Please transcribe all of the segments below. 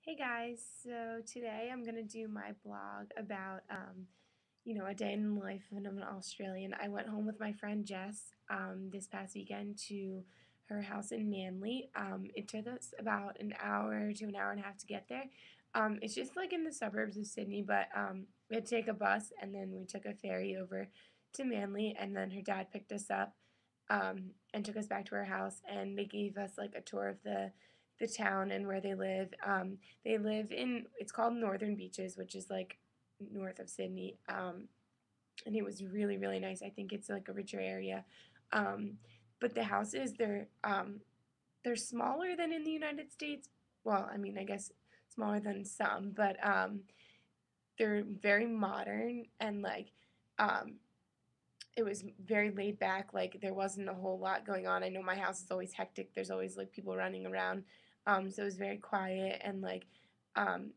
Hey guys, so today I'm gonna do my blog about a day in the life of an Australian. I went home with my friend Jess this past weekend to her house in Manly. It took us about an hour to an hour and a half to get there. It's just like in the suburbs of Sydney, but we had to take a bus and then we took a ferry over to Manly, and then her dad picked us up and took us back to her house, and they gave us like a tour of the town and where they live. They live in, it's called Northern Beaches, which is like north of Sydney. And it was really, really nice. I think it's like a richer area. Um, but the houses, they're smaller than in the United States. Well, I mean, I guess smaller than some, but they're very modern, and like um, it was very laid back. Like there wasn't a whole lot going on. I know my house is always hectic. There's always like people running around. So it was very quiet, and like um,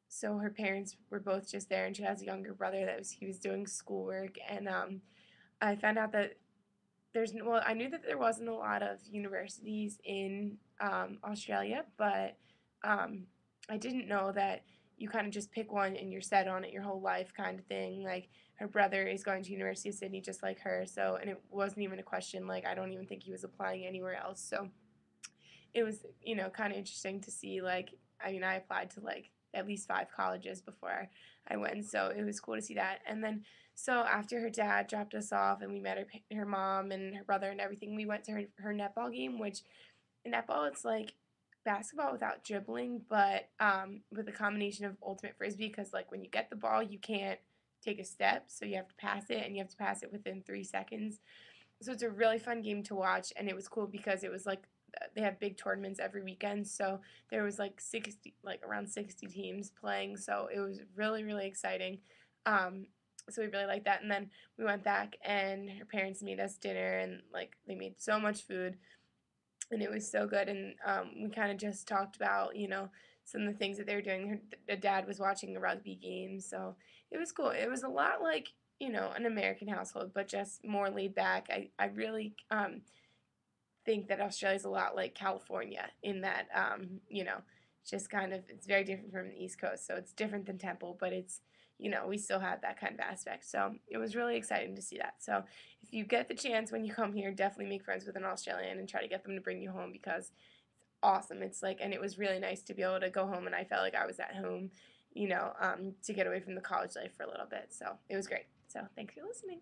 so her parents were both just there, and she has a younger brother that he was doing schoolwork, and I found out that I knew that there wasn't a lot of universities in Australia, but um, I didn't know that you kind of just pick one and you're set on it your whole life, kind of thing. Like her brother is going to University of Sydney just like her, so, and it wasn't even a question. Like I don't even think he was applying anywhere else. So it was, kind of interesting to see. Like, I mean, I applied to like at least 5 colleges before I went, so it was cool to see that. And then, so after her dad dropped us off and we met her mom and her brother and everything, we went to her netball game, which in netball it's like basketball without dribbling, but with a combination of ultimate frisbee, because like when you get the ball, you can't take a step, so you have to pass it, and you have to pass it within 3 seconds. So it's a really fun game to watch, and it was cool because it was like they have big tournaments every weekend, so there was like 60, like around 60 teams playing, so it was really, really exciting. um, so we really liked that. And then we went back and her parents made us dinner, and like they made so much food, and it was so good. And we kind of just talked about, some of the things that they were doing. The dad was watching a rugby game, so it was cool. It was a lot like, an American household, but just more laid back. I really think that Australia is a lot like California in that, just kind of, it's very different from the East Coast. So it's different than Temple, but it's, we still have that kind of aspect. So it was really exciting to see that. So if you get the chance when you come here, definitely make friends with an Australian and try to get them to bring you home, because it's awesome. It's like, and it was really nice to be able to go home and I felt like I was at home, to get away from the college life for a little bit. So it was great. So thanks for listening.